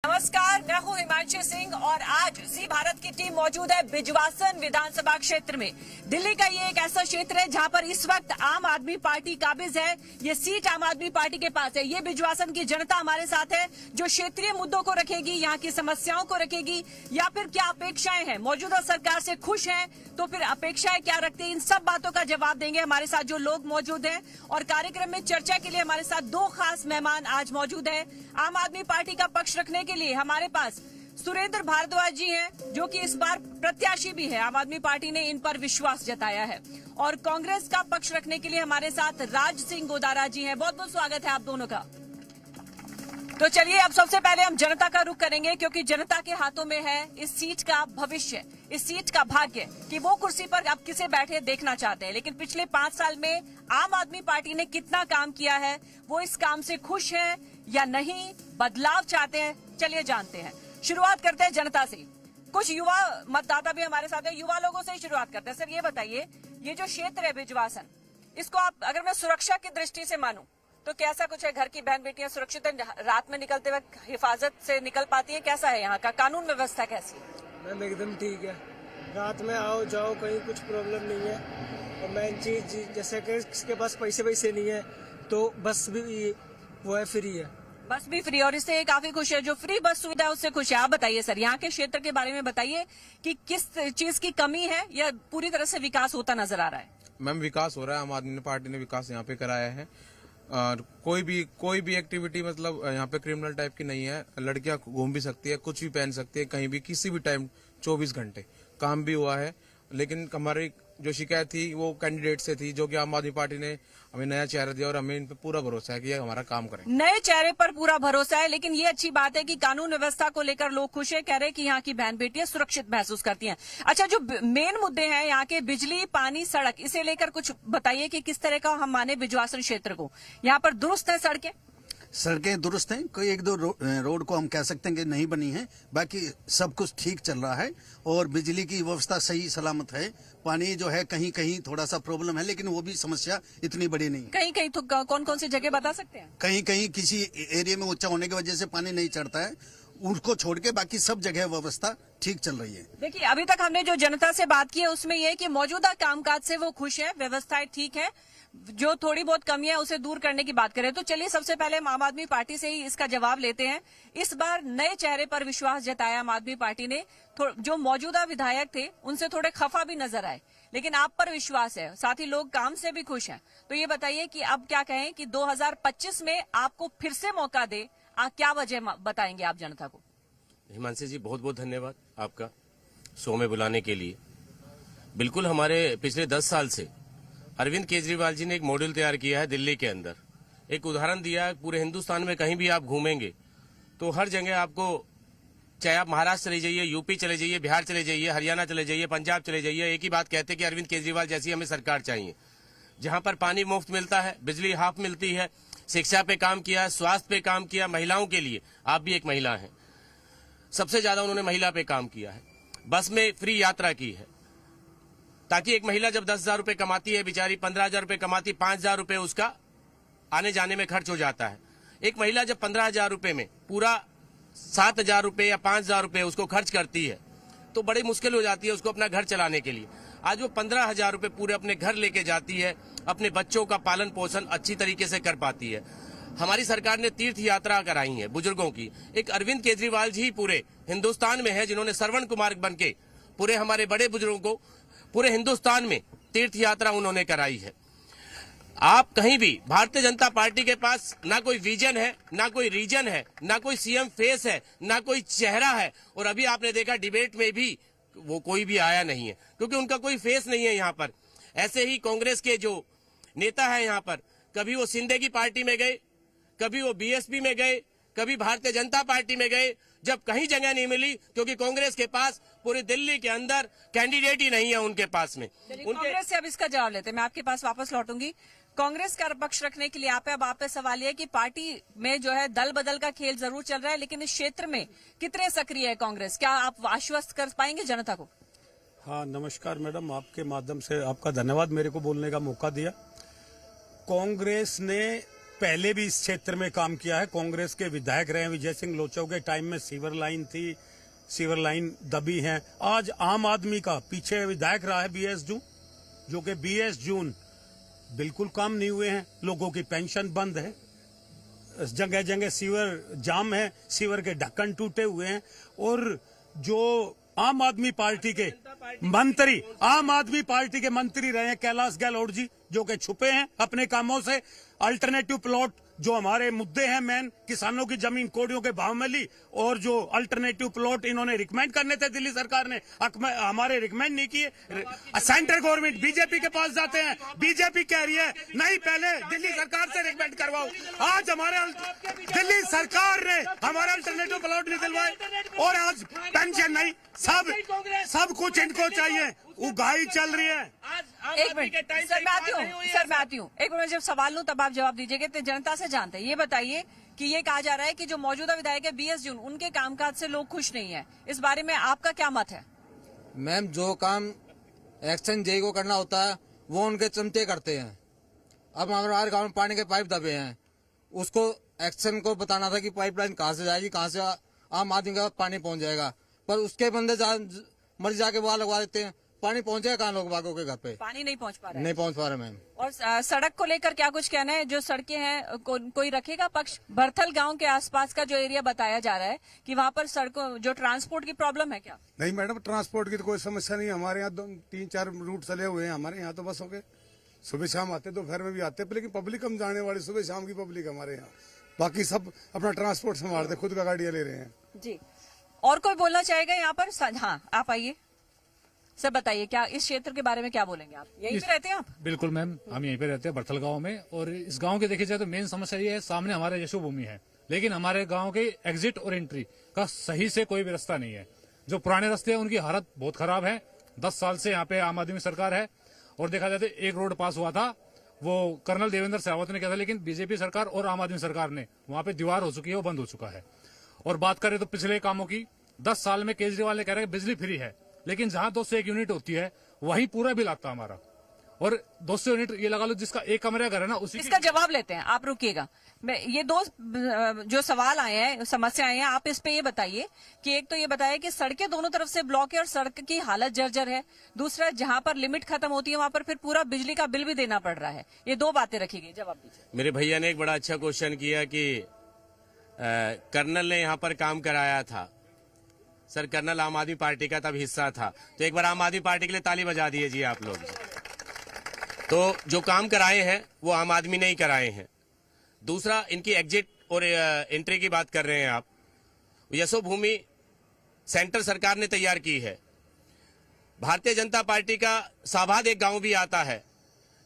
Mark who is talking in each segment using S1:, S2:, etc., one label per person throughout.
S1: नमस्कार, मैं हूं हिमांशु सिंह और आज जी भारत की टीम मौजूद है बिजवासन विधानसभा क्षेत्र में। दिल्ली का ये एक ऐसा क्षेत्र है जहां पर इस वक्त आम आदमी पार्टी काबिज है। ये सीट आम आदमी पार्टी के पास है। ये बिजवासन की जनता हमारे साथ है जो क्षेत्रीय मुद्दों को रखेगी, यहाँ की समस्याओं को रखेगी, या फिर क्या अपेक्षाएं हैं, मौजूदा सरकार से खुश हैं तो फिर अपेक्षाएं क्या रखते हैं, इन सब बातों का जवाब देंगे हमारे साथ जो लोग मौजूद हैं। और कार्यक्रम में चर्चा के लिए हमारे साथ दो खास मेहमान आज मौजूद है। आम आदमी पार्टी का पक्ष रखने के लिए हमारे पास सुरेंद्र भारद्वाज जी हैं जो कि इस बार प्रत्याशी भी है। आम आदमी पार्टी ने इन पर विश्वास जताया है। और कांग्रेस का पक्ष रखने के लिए हमारे साथ राज सिंह गोदारा जी हैं। बहुत बहुत स्वागत है आप दोनों का। तो चलिए अब सबसे पहले हम जनता का रुख करेंगे क्योंकि जनता के हाथों में है इस सीट का भविष्य, इस सीट का भाग्य कि वो कुर्सी पर अब किसे बैठे देखना चाहते हैं। लेकिन पिछले 5 साल में आम आदमी पार्टी ने कितना काम किया है, वो इस काम से खुश है या नहीं, बदलाव चाहते हैं, चलिए जानते हैं। शुरुआत करते हैं जनता से। कुछ युवा मतदाता भी हमारे साथ है, युवा लोगों से ही शुरुआत करते हैं। सर ये बताइए, ये जो क्षेत्र है बिजवासन, इसको आप अगर मैं सुरक्षा की दृष्टि से मानूं तो कैसा कुछ है? घर की बहन बेटियां सुरक्षित है? रात में निकलते वक्त हिफाजत से निकल पाती है? कैसा है यहाँ का कानून व्यवस्था, कैसी है?
S2: मैम एकदम ठीक है। रात में आओ जाओ कहीं कुछ प्रॉब्लम नहीं है। और मेन चीज जैसे कि किसके पास पैसे नहीं है तो बस भी वो है, फ्री है।
S1: बस भी फ्री, और इससे काफी खुश है। जो फ्री बस सुविधा है उससे खुश है। आप बताइए सर, यहाँ के क्षेत्र के बारे में बताइए कि किस चीज की कमी है या पूरी तरह से विकास होता नजर आ रहा है?
S3: मैम विकास हो रहा है। आम आदमी पार्टी ने विकास यहाँ पे कराया है। और कोई भी एक्टिविटी मतलब यहाँ पे क्रिमिनल टाइप की नहीं है। लड़कियां घूम भी सकती है, कुछ भी पहन सकती है, कहीं भी किसी भी टाइम 24 घंटे काम भी हुआ है। लेकिन हमारी जो शिकायत थी वो कैंडिडेट से थी, जो कि आम आदमी पार्टी ने हमें नया चेहरा दिया और हमें इन पे पूरा भरोसा है कि ये हमारा काम करेंगे।
S1: नए चेहरे पर पूरा भरोसा है। लेकिन ये अच्छी बात है कि कानून व्यवस्था को लेकर लोग खुश है, कह रहे हैं कि यहाँ की बहन बेटियां सुरक्षित महसूस करती हैं। अच्छा, जो मेन मुद्दे हैं यहाँ के बिजली, पानी, सड़क, इसे लेकर कुछ बताइए कि किस तरह का हम माने बिजवासन क्षेत्र को। यहाँ पर दुरुस्त है
S4: सड़कें दुरुस्त हैं। कोई एक दो रोड को हम कह सकते हैं कि नहीं बनी है, बाकी सब कुछ ठीक चल रहा है। और बिजली की व्यवस्था सही सलामत है। पानी जो है कहीं कहीं थोड़ा सा प्रॉब्लम है, लेकिन वो भी समस्या इतनी बड़ी नहीं है।
S1: कहीं कहीं तो कौन कौन सी जगह बता सकते हैं?
S4: कहीं कहीं किसी एरिया में ऊंचा होने की वजह से पानी नहीं चढ़ता है, उसको छोड़ के बाकी सब जगह व्यवस्था ठीक चल रही है।
S1: देखिए, अभी तक हमने जो जनता से बात की है उसमें यह है कि मौजूदा कामकाज से वो खुश है, व्यवस्थाएं ठीक है। जो थोड़ी बहुत कमी है उसे दूर करने की बात करें तो चलिए सबसे पहले हम आम आदमी पार्टी से ही इसका जवाब लेते हैं। इस बार नए चेहरे पर विश्वास जताया आम आदमी पार्टी ने। जो मौजूदा विधायक थे उनसे थोड़े खफा भी नजर आए, लेकिन आप पर विश्वास है, साथ ही लोग काम से भी खुश हैं। तो ये बताइए कि अब क्या कहें कि 2025 में आपको फिर से मौका दे, क्या वजह बताएंगे आप जनता को?
S5: हिमांशु जी, बहुत बहुत धन्यवाद आपका शो में बुलाने के लिए। बिल्कुल, हमारे पिछले 10 साल से अरविंद केजरीवाल जी ने एक मॉडल तैयार किया है दिल्ली के अंदर। एक उदाहरण दिया है, पूरे हिंदुस्तान में कहीं भी आप घूमेंगे तो हर जगह आपको, चाहे आप महाराष्ट्र चले जाइए, यूपी चले जाइए, बिहार चले जाइए, हरियाणा चले जाइए, पंजाब चले जाइए, एक ही बात कहते हैं कि अरविंद केजरीवाल जैसी हमें सरकार चाहिए, जहां पर पानी मुफ्त मिलता है, बिजली हाफ मिलती है, शिक्षा पे काम किया, स्वास्थ्य पे काम किया, महिलाओं के लिए, आप भी एक महिला हैं, सबसे ज्यादा उन्होंने महिला पे काम किया है। बस में फ्री यात्रा की है, ताकि एक महिला जब 10,000 रुपए कमाती है, बेचारी 15,000 रुपए कमाती, 5,000 रुपए उसका आने जाने में खर्च हो जाता है। एक महिला जब 15,000 रुपए में पूरा 7,000 रुपए या 5,000 रुपए उसको खर्च करती है तो बड़ी मुश्किल हो जाती है उसको अपना घर चलाने के लिए। आज वो 15,000 रुपए पूरे अपने घर लेके जाती है, अपने बच्चों का पालन पोषण अच्छी तरीके से कर पाती है। हमारी सरकार ने तीर्थ यात्रा कराई है बुजुर्गों की। एक अरविंद केजरीवाल जी पूरे हिंदुस्तान में है जिन्होंने श्रवण कुमार बन के पूरे हमारे बड़े बुजुर्गों को पूरे हिंदुस्तान में तीर्थ यात्रा उन्होंने कराई है। आप कहीं भी भारतीय जनता पार्टी के पास ना कोई विजन है, ना कोई रीजन है, ना कोई सीएम फेस है, ना कोई चेहरा है। और अभी आपने देखा डिबेट में भी वो कोई भी आया नहीं है क्योंकि उनका कोई फेस नहीं है यहाँ पर। ऐसे ही कांग्रेस के जो नेता है यहाँ पर, कभी वो शिंदे की पार्टी में गए, कभी वो बीएसपी में गए, कभी भारतीय जनता पार्टी में गए, जब कहीं जगह नहीं मिली क्योंकि कांग्रेस के पास पूरी दिल्ली के अंदर कैंडिडेट ही नहीं है उनके पास में।
S1: कांग्रेस से अब इसका जवाब लेते हैं, मैं आपके पास वापस लौटूंगी। कांग्रेस का पक्ष रखने के लिए आप पे सवाल यह कि पार्टी में जो है दल बदल का खेल जरूर चल रहा है, लेकिन इस क्षेत्र में कितने सक्रिय है कांग्रेस? क्या आप आश्वस्त कर पाएंगे जनता को?
S6: हाँ, नमस्कार मैडम, आपके माध्यम से आपका धन्यवाद मेरे को बोलने का मौका दिया। कांग्रेस ने पहले भी इस क्षेत्र में काम किया है। कांग्रेस के विधायक रहे विजय सिंह लोचो के टाइम में सीवर लाइन थी, सीवर लाइन दबी है। आज आम आदमी का पीछे विधायक रहा है BS जून, जो कि BS जून बिल्कुल काम नहीं हुए हैं। लोगों की पेंशन बंद है, जगह जगह सीवर जाम है, सीवर के ढक्कन टूटे हुए हैं। और जो आम आदमी पार्टी के मंत्री रहे हैं कैलाश गहलोत जी, जो कि छुपे हैं अपने कामों से। अल्टरनेटिव प्लॉट जो हमारे मुद्दे हैं मेन, किसानों की जमीन कोड़ियों के भाव में ली, और जो अल्टरनेटिव प्लॉट इन्होंने रिकमेंड करने थे दिल्ली सरकार ने, हमारे रिकमेंड नहीं किए। सेंट्रल गवर्नमेंट बीजेपी के पास जाते हैं, बीजेपी कह रही है नहीं पहले दिल्ली सरकार से रिकमेंड करवाओ। आज हमारे दिल्ली सरकार ने हमारे अल्टरनेटिव प्लॉट नहीं दिलवाए, और आज पेंशन नहीं, सब कुछ इनको चाहिए। उगाही चल रही है।
S1: एक मिनट सर, मैं आती हूँ। एक मिनट, जब सवाल लूं तब आप जवाब दीजिएगा। तो जनता से जानते हैं, ये बताइए कि ये कहा जा रहा है कि जो मौजूदा विधायक है BS जून, उनके कामकाज से लोग खुश नहीं है। इस बारे में आपका क्या मत है?
S7: मैम, जो काम एक्शन जेई को करना होता है वो उनके चमचे करते हैं। अब हमारे गाँव में पानी के पाइप दबे हैं, उसको एक्शन को बताना था कि पाइपलाइन कहाँ से जाएगी, कहाँ से आम आदमी के पास पानी पहुंच जाएगा, पर उसके बंदे मर्जी जाके वहां लगवा देते हैं। पानी पहुंचेगा कहाँ लोग बागों के घर पे? पानी नहीं पहुंच पा रहा मैम।
S1: और सड़क को लेकर क्या कुछ कहना है? जो सड़कें हैं कोई रखेगा पक्ष? भरथल गांव के आसपास का जो एरिया बताया जा रहा है कि वहाँ पर सड़कों जो ट्रांसपोर्ट की प्रॉब्लम है क्या?
S8: नहीं मैडम, ट्रांसपोर्ट की तो कोई समस्या नहीं। हमारे यहाँ 3-4 रूट चले हुए हैं। हमारे यहाँ तो बसों के सुबह शाम आते, दोपहर में भी आते, लेकिन पब्लिक हम जाने वाली सुबह शाम की पब्लिक हमारे यहाँ। बाकी सब अपना ट्रांसपोर्ट संभालते, खुद का गाड़ियाँ ले रहे हैं
S1: जी। और कोई बोलना चाहेगा यहाँ पर? हाँ, आप आइए सर, बताइए क्या इस क्षेत्र के बारे में क्या बोलेंगे आप? यहीं पे रहते हैं आप?
S9: बिल्कुल मैम, हम यहीं पे रहते हैं भरथल गांव में। और इस गांव के देखिए जाए तो मेन समस्या ये है, सामने हमारे यशो भूमि है, लेकिन हमारे गांव के एग्जिट और एंट्री का सही से कोई भी रास्ता नहीं है। जो पुराने रास्ते हैं उनकी हालत बहुत खराब है। 10 साल से यहाँ पे आम आदमी सरकार है, और देखा जाए तो एक रोड पास हुआ था, वो कर्नल देवेंद्र सहवावत ने किया था, लेकिन बीजेपी सरकार और आम आदमी सरकार ने वहां पे दीवार हो चुकी है, वो बंद हो चुका है। और बात करें तो पिछले कामों की, 10 साल में केजरीवाल ने कह रहा है बिजली फ्री है, लेकिन जहां 201 यूनिट होती है वहीं पूरा बिल आता हमारा। और 200 यूनिट ये लगा लो जिसका एक कमरा घर है ना, उसी
S1: इसका जवाब लेते हैं। आप रुकिएगा, ये दो जो सवाल आए हैं, समस्या आई है, आप इस पे ये बताइए कि एक तो ये बताया कि सड़कें दोनों तरफ से ब्लॉक है और सड़क की हालत जर्जर है। दूसरा, जहां पर लिमिट खत्म होती है वहां पर फिर पूरा बिजली का बिल भी देना पड़ रहा है। ये 2 बातें रखी गई, जवाब दीजिए।
S5: मेरे भैया ने एक बड़ा अच्छा क्वेश्चन किया कि कर्नल ने यहाँ पर काम कराया था। सर, कर्नल आम आदमी पार्टी का तब हिस्सा था, तो एक बार आम आदमी पार्टी के लिए ताली बजा दीजिए आप लोग। तो जो काम कराए हैं वो आम आदमी ने ही कराए हैं। दूसरा, इनकी एग्जिट और एंट्री की बात कर रहे हैं आप। यशो भूमि सेंटर सरकार ने तैयार की है। भारतीय जनता पार्टी का साभाद एक गांव भी आता है।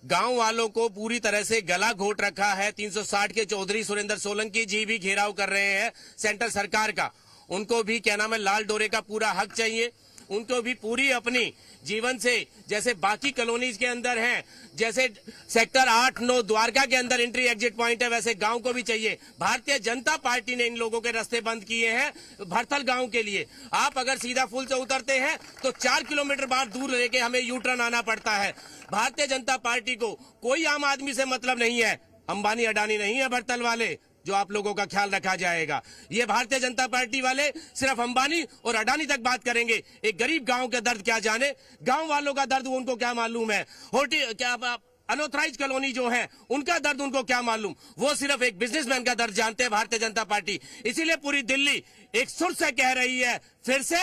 S5: गांव वालों को पूरी तरह से गला घोट रखा है। 360 के चौधरी सुरेंद्र सोलंकी जी भी घेराव कर रहे हैं सेंटर सरकार का। उनको भी क्या नाम है, लाल डोरे का पूरा हक चाहिए। उनको भी पूरी अपनी जीवन से, जैसे बाकी कॉलोनीज के अंदर हैं, जैसे सेक्टर 8-9 द्वारका के अंदर एंट्री एग्जिट पॉइंट है, वैसे गांव को भी चाहिए। भारतीय जनता पार्टी ने इन लोगों के रास्ते बंद किए हैं भरथल गांव के लिए। आप अगर सीधा पुल से उतरते हैं तो 4 किलोमीटर बाहर दूर लेके हमें यू टर्न आना पड़ता है। भारतीय जनता पार्टी को कोई आम आदमी से मतलब नहीं है। अंबानी अडानी नहीं है भरथल वाले जो आप लोगों का ख्याल रखा जाएगा। ये भारतीय जनता पार्टी वाले सिर्फ अंबानी और अडानी तक बात करेंगे। एक गरीब गांव का दर्द क्या जाने, गांव वालों का दर्द उनको क्या मालूम है। क्या अनऑथराइज कॉलोनी जो है उनका दर्द उनको क्या मालूम। वो सिर्फ एक बिजनेसमैन का दर्द जानते हैं भारतीय जनता पार्टी। इसीलिए पूरी दिल्ली एक सुर से कह रही है फिर से।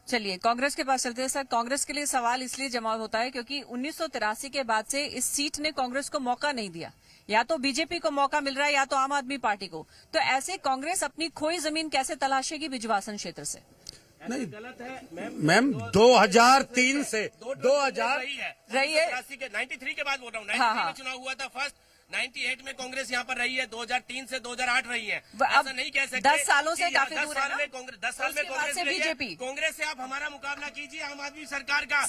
S1: चलिए कांग्रेस के पास चलते हैं। सर, कांग्रेस के लिए सवाल इसलिए जमा होता है क्योंकि 1983 के बाद से इस सीट ने कांग्रेस को मौका नहीं दिया। या तो बीजेपी को मौका मिल रहा है या तो आम आदमी पार्टी को। तो ऐसे कांग्रेस अपनी खोई जमीन कैसे तलाशेगी बिजवासन क्षेत्र से?
S6: नहीं गलत है मैम। 2003 से 2000
S1: रही है।
S5: 93 के बाद बोल रहा हूँ, 93 में चुनाव हुआ था फर्स्ट। 98 में कांग्रेस यहाँ पर रही है, 2003 से 2008 रही है। ऐसा नहीं कह सकते।
S1: 10 सालों से काफी दूर है ना?
S5: 10 साल में कांग्रेस
S1: बीजेपी।
S5: कांग्रेस से आप हमारा मुकाबला कीजिए आम आदमी सरकार का।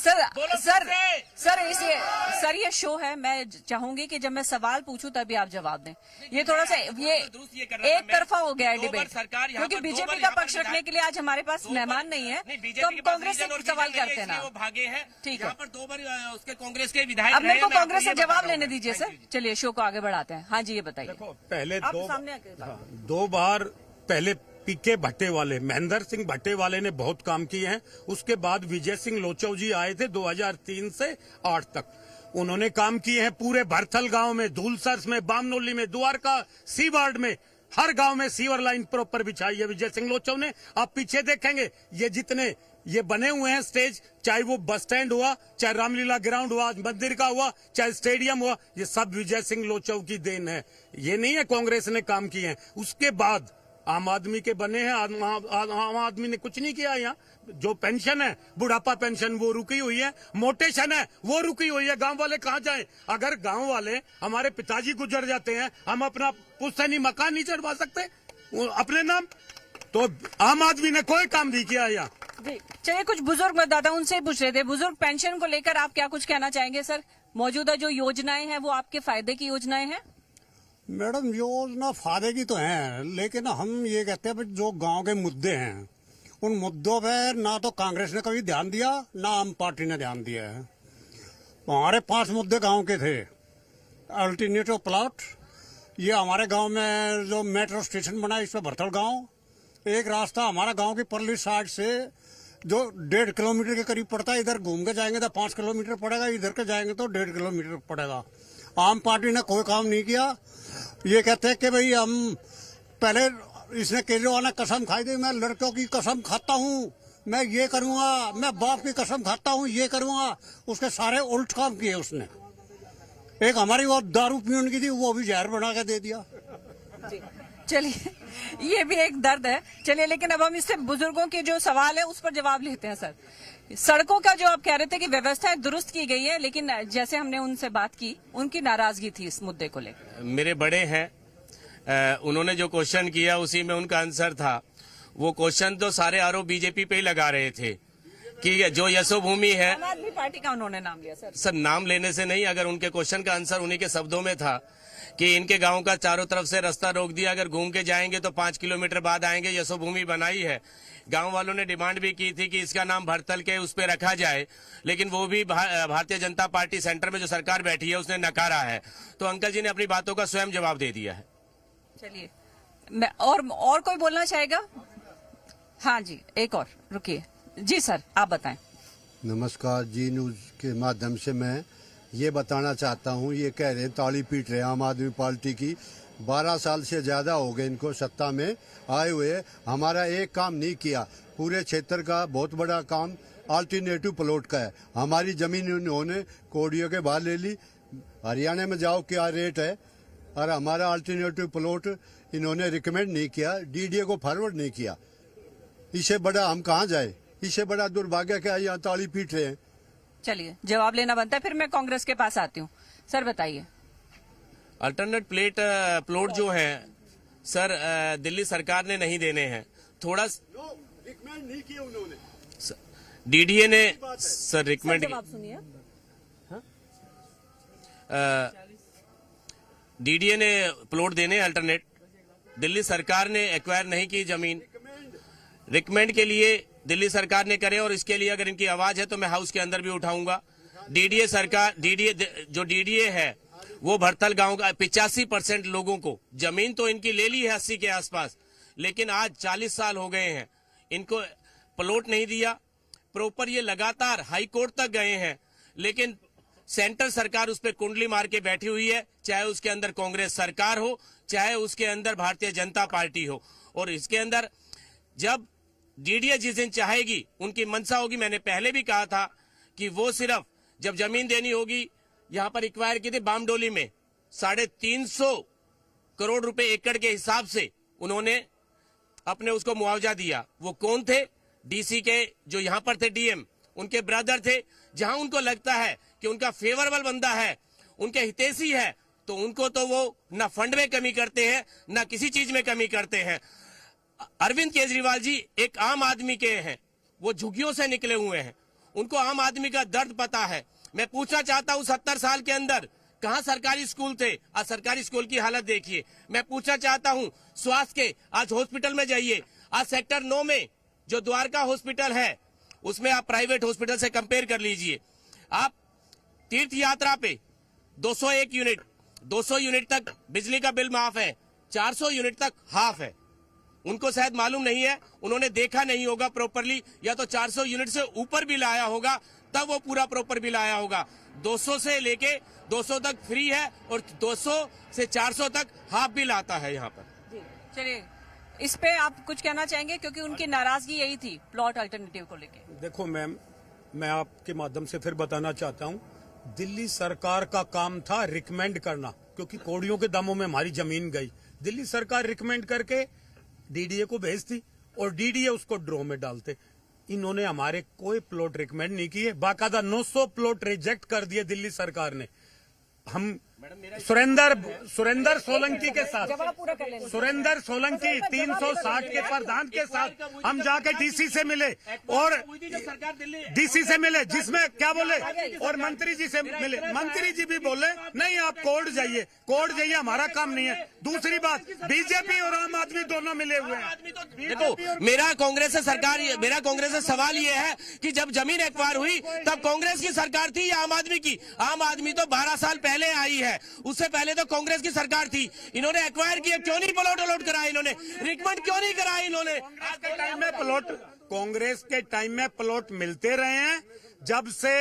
S1: सर ये शो है। मैं चाहूंगी कि जब मैं सवाल पूछूं तभी आप जवाब दें। ये थोड़ा सा ये एक तरफा हो गया है डिबेट, क्योंकि बीजेपी का पक्ष रखने के लिए आज हमारे पास मेहमान नहीं है, तो हम कांग्रेस से सवाल करते हैं ना।
S5: वो भागे हैं,
S1: ठीक है।
S5: पर 2 बार उसके कांग्रेस के विधायक।
S1: अब मेरे को कांग्रेस से जवाब लेने दीजिए सर। चलिए शो को आगे बढ़ाते हैं। हाँ जी, ये बताइए।
S6: देखो, पहले
S1: आप सामने आके बताइए।
S6: 2 बार पहले पीके भट्टे वाले, महेंद्र सिंह भट्टे वाले ने बहुत काम किए हैं। उसके बाद विजय सिंह लोचौ जी आए थे 2003 से 8 तक। उन्होंने काम किए हैं पूरे भरथल गांव में, धूलसर्स में, बामनोली में, द्वारका, सीवार्ड में, हर गांव में सीवर लाइन प्रॉपर बिछाई है विजय सिंह लोचौ ने। आप पीछे देखेंगे ये जितने ये बने हुए हैं स्टेज, चाहे वो बस स्टैंड हुआ, चाहे रामलीला ग्राउंड हुआ, मंदिर का हुआ, चाहे स्टेडियम हुआ, ये सब विजय सिंह लोचौ की देन है। ये नहीं है कांग्रेस ने काम किए हैं। उसके बाद आम आदमी के बने हैं। आम आदमी ने कुछ नहीं किया। यहाँ जो पेंशन है, बुढ़ापा पेंशन, वो रुकी हुई है। मोटेशन है, वो रुकी हुई है। गांव वाले कहाँ जाएं? अगर गांव वाले, हमारे पिताजी गुजर जाते हैं, हम अपना पुश्तैनी मकान नहीं चढ़वा सकते अपने नाम? तो आम आदमी ने कोई काम नहीं किया यहाँ।
S1: चलिए, कुछ बुजुर्ग मतदाता उनसे पूछ रहे थे। बुजुर्ग, पेंशन को लेकर आप क्या कुछ कहना चाहेंगे सर? मौजूदा जो योजनाएं हैं वो आपके फायदे की योजनाएं हैं?
S10: मैडम, योजना फायदे की तो है, लेकिन हम ये कहते हैं जो गांव के मुद्दे हैं, उन मुद्दों पे ना तो कांग्रेस ने कभी ध्यान दिया, ना आम पार्टी ने ध्यान दिया है। हमारे 5 मुद्दे गांव के थे। अल्टरनेटिव प्लॉट, ये हमारे गांव में जो मेट्रो स्टेशन बना, इस पे भरथल गांव, एक रास्ता हमारा गांव की परली साइड से जो 1.5 किलोमीटर के करीब पड़ता है, इधर घूम के जाएंगे तो 5 किलोमीटर पड़ेगा, इधर के जाएंगे तो 1.5 किलोमीटर पड़ेगा। आम पार्टी ने कोई काम नहीं किया। ये कहते हैं कि भाई हम पहले, इसने केजरीवाल ने कसम खाई थी, मैं लड़कों की कसम खाता हूँ, मैं ये करूंगा, मैं बाप की कसम खाता हूँ, ये करूंगा। उसके सारे उल्ट काम किए उसने। एक हमारी वो दारू पीने की थी, वो भी जहर बना के दे दिया।
S1: चलिए, ये भी एक दर्द है। चलिए, लेकिन अब हम इससे बुजुर्गों के जो सवाल है उस पर जवाब लेते हैं। सर, सड़कों का जो आप कह रहे थे कि व्यवस्थाएं दुरुस्त की गई है, लेकिन जैसे हमने उनसे बात की, उनकी नाराजगी थी इस मुद्दे को लेकर।
S5: मेरे बड़े हैं, उन्होंने जो क्वेश्चन किया उसी में उनका आंसर था। वो क्वेश्चन तो सारे आरोप बीजेपी पे ही लगा रहे थे कि जो यशोभूमि है।
S1: आम आदमी पार्टी का उन्होंने नाम लिया सर।
S5: सर, नाम लेने से नहीं, अगर उनके क्वेश्चन का आंसर उन्हीं के शब्दों में था कि इनके गांव का चारों तरफ से रास्ता रोक दिया, अगर घूम के जाएंगे तो 5 किलोमीटर बाद आएंगे, यशोभूमि बनाई है। गांव वालों ने डिमांड भी की थी कि इसका नाम भरथल के उस पर रखा जाए, लेकिन वो भी भारतीय जनता पार्टी सेंटर में जो सरकार बैठी है उसने नकारा है। तो अंकल जी ने अपनी बातों का स्वयं जवाब दे दिया है।
S1: चलिए, और कोई बोलना चाहेगा? हाँ जी, एक और रुकिए जी। सर, आप बताएं।
S11: नमस्कार जी, न्यूज के माध्यम से मैं ये बताना चाहता हूँ, ये कह रहे हैं ताली पीट रहे आम आदमी पार्टी की। 12 साल से ज्यादा हो गए इनको सत्ता में आए हुए, हमारा एक काम नहीं किया। पूरे क्षेत्र का बहुत बड़ा काम अल्टरनेटिव प्लॉट का है। हमारी जमीन उन्होंने कोडियों के भाव ले ली। हरियाणा में जाओ क्या रेट है, और हमारा अल्टरनेटिव प्लॉट इन्होंने रिकमेंड नहीं किया, डीडीए को फॉरवर्ड नहीं किया। इससे बड़ा हम कहाँ जाए? इससे बड़ा दुर्भाग्य क्या, यहाँ ताली पीट रहे हैं।
S1: चलिए, जवाब लेना बनता है। फिर मैं कांग्रेस के पास आती हूँ। सर, बताइए।
S5: अल्टरनेट प्लॉट जो है सर, दिल्ली सरकार ने नहीं देने हैं। थोड़ा
S11: रिकमेंड नहीं किया उन्होंने,
S5: डीडीए ने सर रिकमेंड।
S1: सुनिए,
S5: डीडीए ने प्लॉट देने अल्टरनेट, दिल्ली सरकार ने एक्वायर नहीं की जमीन। रिकमेंड के लिए दिल्ली सरकार ने करे, और इसके लिए अगर इनकी आवाज है तो मैं हाउस के अंदर भी उठाऊंगा। डीडीए सरकार, जो डीडीए है वो भरथल गांव का 85% लोगों को जमीन तो इनकी ले ली है 80 के आसपास, लेकिन आज 40 साल हो गए हैं इनको प्लॉट नहीं दिया प्रॉपर। ये लगातार हाई कोर्ट तक गए हैं, लेकिन सेंट्रल सरकार उस पर कुंडली मार के बैठी हुई है, चाहे उसके अंदर कांग्रेस सरकार हो, चाहे उसके अंदर भारतीय जनता पार्टी हो। और इसके अंदर जब डीडीए जिस दिन चाहेगी, उनकी मंशा होगी, मैंने पहले भी कहा था कि वो सिर्फ जब जमीन देनी होगी, यहां पर एक्वायर की थी बामडोली में 350 करोड़ रुपए एकड़ के हिसाब से उन्होंने अपने उसको मुआवजा दिया। वो कौन थे? डीसी के जो यहां पर थे डीएम, उनके ब्रदर थे। जहां उनको लगता है कि उनका फेवरेबल बंदा है, उनके हितैषी है, तो उनको तो वो ना फंड में कमी करते हैं, ना किसी चीज में कमी करते हैं। अरविंद केजरीवाल जी एक आम आदमी के हैं, वो झुग्गियों से निकले हुए हैं, उनको आम आदमी का दर्द पता है। मैं पूछना चाहता हूं 70 साल के अंदर कहां सरकारी स्कूल थे? आज सरकारी स्कूल की हालत देखिए। मैं पूछना चाहता हूं स्वास्थ्य के, आज हॉस्पिटल में जाइए, आज सेक्टर 9 में जो द्वारका हॉस्पिटल है उसमें आप प्राइवेट हॉस्पिटल से कंपेयर कर लीजिए। आप तीर्थ यात्रा पे 201 यूनिट, 200 यूनिट तक बिजली का बिल माफ है, 400 यूनिट तक हाफ है। उनको शायद मालूम नहीं है, उन्होंने देखा नहीं होगा प्रॉपरली, या तो 400 यूनिट से ऊपर बिल आया होगा तब वो पूरा प्रॉपर बिल आया होगा। 200 से लेके 200 तक फ्री है और 200 से 400 तक हाफ बिल आता है यहाँ पर।
S1: चलिए, इस पे आप कुछ कहना चाहेंगे, क्योंकि उनकी नाराजगी यही थी प्लॉट अल्टरनेटिव को लेके।
S6: देखो मैम, मैं आपके माध्यम से फिर बताना चाहता हूँ, दिल्ली सरकार का काम था रिकमेंड करना, क्योंकि कौड़ियों के दामों में हमारी जमीन गई। दिल्ली सरकार रिकमेंड करके डीडीए को भेजती और डीडीए उसको ड्रॉ में डालते। इन्होंने हमारे कोई प्लॉट रिकमेंड नहीं किए, बाकायदा 900 प्लॉट रिजेक्ट कर दिए दिल्ली सरकार ने। हम सुरेंद्र सोलंकी के साथ, सुरेंद्र सोलंकी 360 के प्रधान के साथ हम जाके डीसी से मिले और डीसी से मिले, जिसमें क्या बोले, और मंत्री जी से मिले। मंत्री जी भी बोले नहीं आप कोर्ट जाइए, हमारा काम नहीं है। दूसरी बात, बीजेपी और आम आदमी दोनों मिले हुए हैं।
S5: देखो, मेरा कांग्रेस से सवाल ये है कि जब जमीन एक्वायर हुई तब कांग्रेस की सरकार थी या आम आदमी की? आम आदमी तो 12 साल पहले आई है, उससे पहले तो कांग्रेस की सरकार थी। इन्होंने एक्वायर किया, क्यों नहीं प्लॉट अलॉट कराए? इन्होंने रिकमेंड क्यों नहीं कराए? इन्होंने
S6: आज के टाइम में प्लॉट, कांग्रेस के टाइम में प्लॉट मिलते रहे हैं। जब से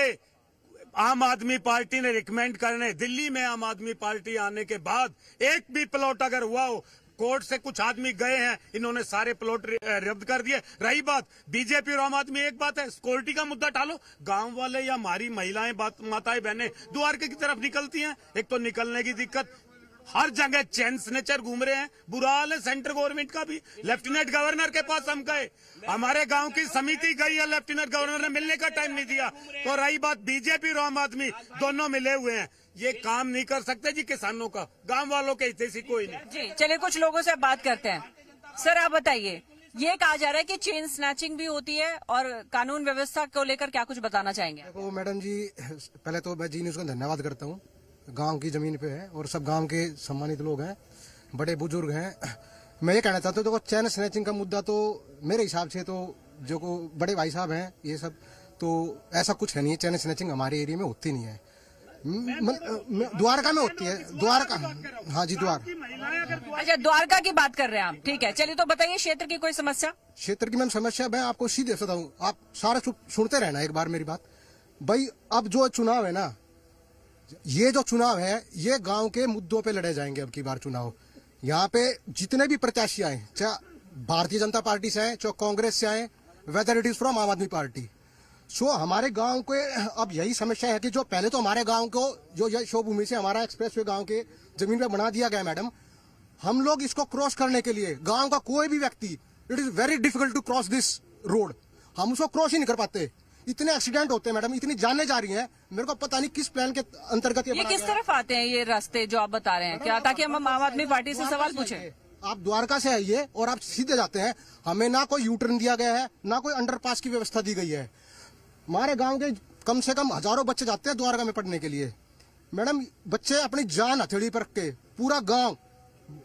S6: आम आदमी पार्टी ने रिकमेंड करने, दिल्ली में आम आदमी पार्टी आने के बाद एक भी प्लॉट अगर हुआ हो, कोर्ट से कुछ आदमी गए हैं, इन्होंने सारे प्लॉट रद्द कर दिए। रही बात बीजेपी और आम आदमी, एक बात है सिक्योरिटी का मुद्दा टालो, गांव वाले या हमारी महिलाएं, माताएं बहनें द्वारका की तरफ निकलती हैं, एक तो निकलने की दिक्कत, हर जगह चैन स्नेचर घूम रहे हैं, बुरा हाल है सेंट्रल गवर्नमेंट का भी। लेफ्टिनेंट गवर्नर के पास हम गए, हमारे गांव की समिति गई है, लेफ्टिनेंट गवर्नर ने मिलने का टाइम नहीं दिया। तो रही बात बीजेपी और आम आदमी दोनों मिले हुए हैं, ये काम नहीं कर सकते जी किसानों का, गांव वालों के हित से कोई नहीं।
S1: जी चलिए, कुछ लोगों से बात करते हैं। सर आप बताइए, ये कहा जा रहा है कि चेन स्नैचिंग भी होती है, और कानून व्यवस्था को लेकर क्या कुछ बताना चाहेंगे?
S12: देखो मैडम जी, पहले तो मैं जी न्यूज़ को धन्यवाद करता हूँ। गांव की जमीन पे है और सब गांव के सम्मानित लोग हैं, बड़े बुजुर्ग हैं। मैं ये कहना चाहता हूँ, देखो चैन स्नैचिंग का मुद्दा तो मेरे हिसाब से तो जो को बड़े भाई साहब हैं ये सब, तो ऐसा कुछ है नहीं। चैन स्नैचिंग हमारे एरिया में होती नहीं है, द्वारका में होती है। द्वारका, हाँ जी द्वारका।
S1: अच्छा, द्वारका की बात कर रहे हैं आप, ठीक है। चलिए तो बताइए, क्षेत्र की कोई समस्या?
S12: क्षेत्र की मैम समस्या मैं आपको सीधे बताऊँ, आप सारा सुनते रहना एक बार मेरी बात भाई। अब जो चुनाव है ना, ये जो चुनाव है ये गांव के मुद्दों पे लड़े जाएंगे। अब की बार चुनाव यहाँ पे जितने भी प्रत्याशी आए, चाहे भारतीय जनता पार्टी से आए, चाहे कांग्रेस से आए, वेदर इट इज फ्रॉम आम आदमी पार्टी, सो हमारे गांव के अब यही समस्या है कि जो पहले तो हमारे गांव को जो शो भूमि से हमारा एक्सप्रेस वे गांव के जमीन पे बना दिया गया मैडम, हम लोग इसको क्रॉस करने के लिए गांव का कोई भी व्यक्ति, it is very difficult to cross this road. हम उसको क्रॉस ही नहीं कर पाते, इतने एक्सीडेंट होते हैं मैडम, इतनी जाने जा रही हैं। मेरे को पता नहीं किस प्लान के अंतर्गत
S1: ये किस तरफ आते हैं ये रास्ते जो आप बता रहे हैं, क्या ताकि हम आम आदमी पार्टी से सवाल पूछें?
S12: आप द्वारका से आइए और आप सीधे जाते हैं, हमें ना कोई यू टर्न दिया गया है, ना कोई अंडरपास की व्यवस्था दी गई है। हमारे गांव के कम से कम हजारों बच्चे जाते हैं द्वारका में पढ़ने के लिए मैडम। बच्चे अपनी जान हथेली पर रख के, पूरा गांव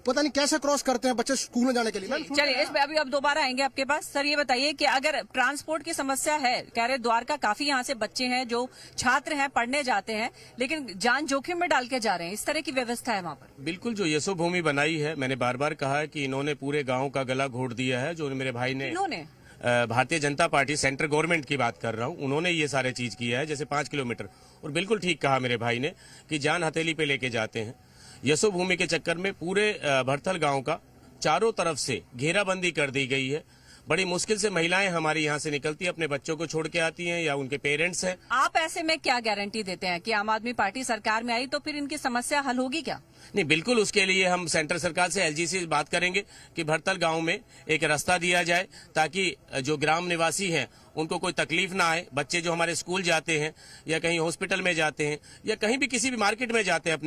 S12: पता नहीं कैसे क्रॉस करते हैं बच्चे स्कूल में जाने के लिए।
S1: चलिए, इसमें अभी अब दोबारा आएंगे आपके पास। सर ये बताइए कि अगर ट्रांसपोर्ट की समस्या है, कह रहे द्वारका काफी यहाँ से बच्चे हैं जो छात्र हैं, पढ़ने जाते हैं, लेकिन जान जोखिम में डाल के जा रहे हैं, इस तरह की व्यवस्था है वहाँ पर?
S5: बिल्कुल, जो यशो भूमि बनाई है, मैंने बार बार कहा है कि इन्होंने पूरे गाँव का गला घोट दिया है। जो मेरे भाई ने,
S1: इन्होंने
S5: Bharatiya Janata party central government की बात कर रहा हूं, उन्होंने ये सारे चीज किया है, जैसे 5 किलोमीटर। और बिल्कुल ठीक कहा मेरे भाई ने कि जान हथेली पे लेके जाते हैं। यशो भूमि के चक्कर में पूरे भरथल गांव का चारों तरफ से घेराबंदी कर दी गई है। बड़ी मुश्किल से महिलाएं हमारी यहाँ से निकलती हैं, अपने बच्चों को छोड़ के आती हैं या उनके पेरेंट्स हैं।
S1: आप ऐसे में क्या गारंटी देते हैं कि आम आदमी पार्टी सरकार में आई तो फिर इनकी समस्या हल होगी क्या?
S5: नहीं, बिल्कुल उसके लिए हम सेंट्रल सरकार से, एलजी से बात करेंगे कि भरथल गांव में एक रास्ता दिया जाए ताकि जो ग्राम निवासी हैं उनको कोई तकलीफ ना आए। बच्चे जो हमारे स्कूल जाते हैं या कहीं हॉस्पिटल में जाते हैं या कहीं भी किसी भी मार्केट में जाते हैं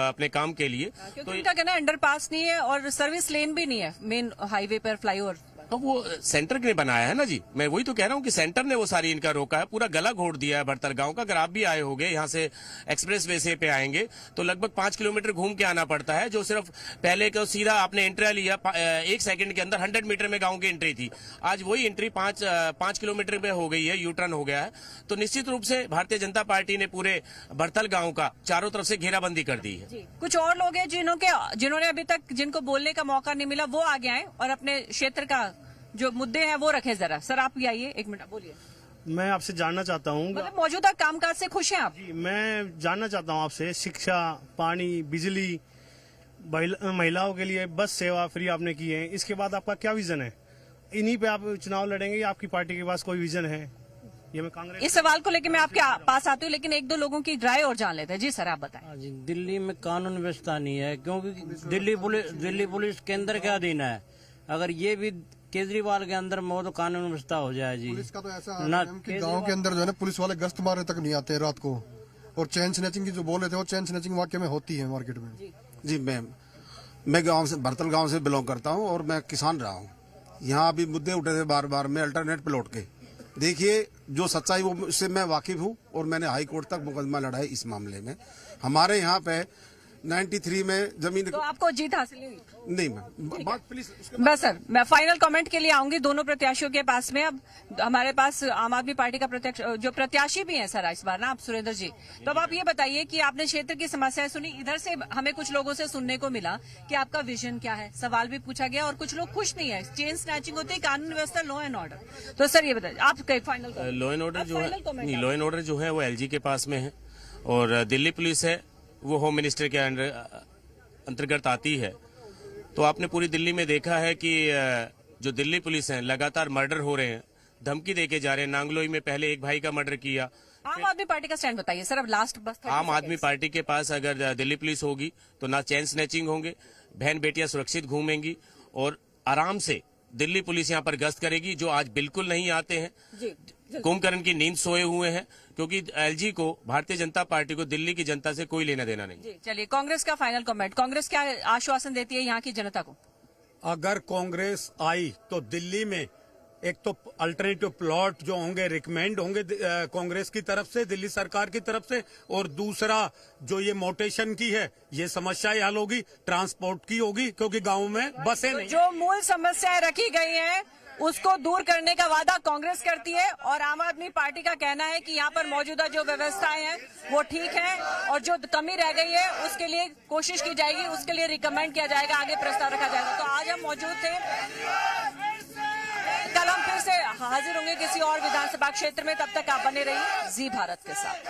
S5: अपने काम के लिए,
S1: क्योंकि उनका कहना है अंडरपास नहीं है और सर्विस लेन भी नहीं है मेन हाईवे पर, फ्लाईओवर।
S5: अब वो सेंटर ने बनाया है ना जी, मैं वही तो कह रहा हूँ कि सेंटर ने वो सारी इनका रोका है, पूरा गला घोट दिया है बड़तर गांव का। अगर आप भी आए होंगे यहाँ से एक्सप्रेस वे से पे आएंगे तो लगभग 5 किलोमीटर घूम के आना पड़ता है, जो सिर्फ पहले को सीधा आपने एंट्री लिया 1 सेकंड के अंदर 100 मीटर में गाँव की एंट्री थी, आज वही एंट्री 5 किलोमीटर में हो गई है, यू टर्न हो गया है। तो निश्चित रूप से भारतीय जनता पार्टी ने पूरे बड़थल गाँव का चारों तरफ से घेराबंदी कर दी है।
S1: कुछ और लोग हैं जिन्होंने अभी तक जिनको बोलने का मौका नहीं मिला, वो आगे आए और अपने क्षेत्र का जो मुद्दे हैं वो रखे। जरा सर आप भी आइए, 1 मिनट बोलिए।
S13: मैं आपसे जानना चाहता हूँ,
S1: मतलब मौजूदा कामकाज से खुश हैं आप?
S13: मैं जानना चाहता हूँ आपसे, शिक्षा, पानी, बिजली, महिलाओं के लिए बस सेवा फ्री आपने की है, इसके बाद आपका क्या विजन है? इन्हीं पे आप चुनाव लड़ेंगे या आपकी पार्टी के पास कोई विजन है? ये मैं कांग्रेस
S1: इस सवाल को लेकर मैं आपके पास आती हूँ, लेकिन 1-2 लोगों की राय और जान लेते हैं। जी सर आप बताएं।
S14: जी, दिल्ली में कानून व्यवस्था नहीं है, क्योंकि दिल्ली पुलिस केंद्र के अधीन है। अगर ये भी केजरीवाल के अंदर में हो तो कानून व्यवस्था हो जाए जी।
S12: पुलिस का तो ऐसा है कि गांव के अंदर जो है ना, पुलिस वाले गश्त मारने तक नहीं आते रात को, और चेन स्नैचिंग की जो बोल रहे थे वो चेन स्नैचिंग वाकई में होती है मार्केट में।
S8: जी मैं गांव से, बड़थल गांव से बिलोंग करता हूं और मैं किसान रहा हूं। यहाँ अभी मुद्दे उठे थे बार बार में अल्टरनेट प्लॉट के। देखिए जो सच्चाई वो से मैं वाकिफ हूँ और मैंने हाई कोर्ट तक मुकदमा लड़ा है इस मामले में। हमारे यहाँ पे 93 में जमीन
S1: तो आपको जीत हासिल नहीं हुई?
S8: नहीं मैम, बात प्लीज।
S1: बस सर मैं फाइनल कमेंट के लिए आऊंगी दोनों प्रत्याशियों के पास में। अब हमारे पास आम आदमी पार्टी का जो प्रत्याशी भी है सर इस बार ना, आप सुरेंद्र जी, तो अब आप ये बताइए कि आपने क्षेत्र की समस्याएं सुनी, इधर से हमें कुछ लोगों से सुनने को मिला कि आपका विजन क्या है, सवाल भी पूछा गया और कुछ लोग खुश नहीं है, चेन स्नैचिंग होती है, कानून व्यवस्था, लॉ एंड ऑर्डर। तो सर ये बताइए आप फाइनल
S5: लॉ एंड ऑर्डर जो है वो LG के पास में है और दिल्ली पुलिस है वो होम मिनिस्टर के अंतर्गत आती है। तो आपने पूरी दिल्ली में देखा है कि जो दिल्ली पुलिस है लगातार मर्डर हो रहे हैं, धमकी देके जा रहे हैं। नांगलोई में पहले एक भाई का मर्डर किया।
S1: आम आदमी पार्टी का स्टैंड बताइए सर, अब लास्ट बस।
S5: आम आदमी पार्टी के पास अगर दिल्ली पुलिस होगी तो ना चेन स्नैचिंग होंगे, बहन बेटियां सुरक्षित घूमेंगी और आराम से दिल्ली पुलिस यहाँ पर गश्त करेगी, जो आज बिल्कुल नहीं आते हैं। कुंभकर्ण की नींद सोए हुए हैं, क्योंकि LG को, भारतीय जनता पार्टी को दिल्ली की जनता से कोई लेना देना नहीं।
S1: चलिए कांग्रेस का फाइनल कमेंट, कांग्रेस क्या आश्वासन देती है यहाँ की जनता को?
S6: अगर कांग्रेस आई तो दिल्ली में एक तो अल्टरनेटिव प्लॉट जो होंगे रिकमेंड होंगे कांग्रेस की तरफ से, दिल्ली सरकार की तरफ से, और दूसरा जो ये मोटेशन की है ये समस्या हल होगी, ट्रांसपोर्ट की होगी, क्योंकि गाँव में बसें नहीं।
S1: जो मूल समस्याएं रखी गई हैं उसको दूर करने का वादा कांग्रेस करती है और आम आदमी पार्टी का कहना है कि यहाँ पर मौजूदा जो व्यवस्थाएं हैं वो ठीक है और जो कमी रह गई है उसके लिए कोशिश की जाएगी, उसके लिए रिकमेंड किया जाएगा, आगे प्रस्ताव रखा जाएगा। तो आज हम मौजूद थे, कल हम फिर से हाजिर होंगे किसी और विधानसभा क्षेत्र में, तब तक आप बने रहिए जी भारत के साथ।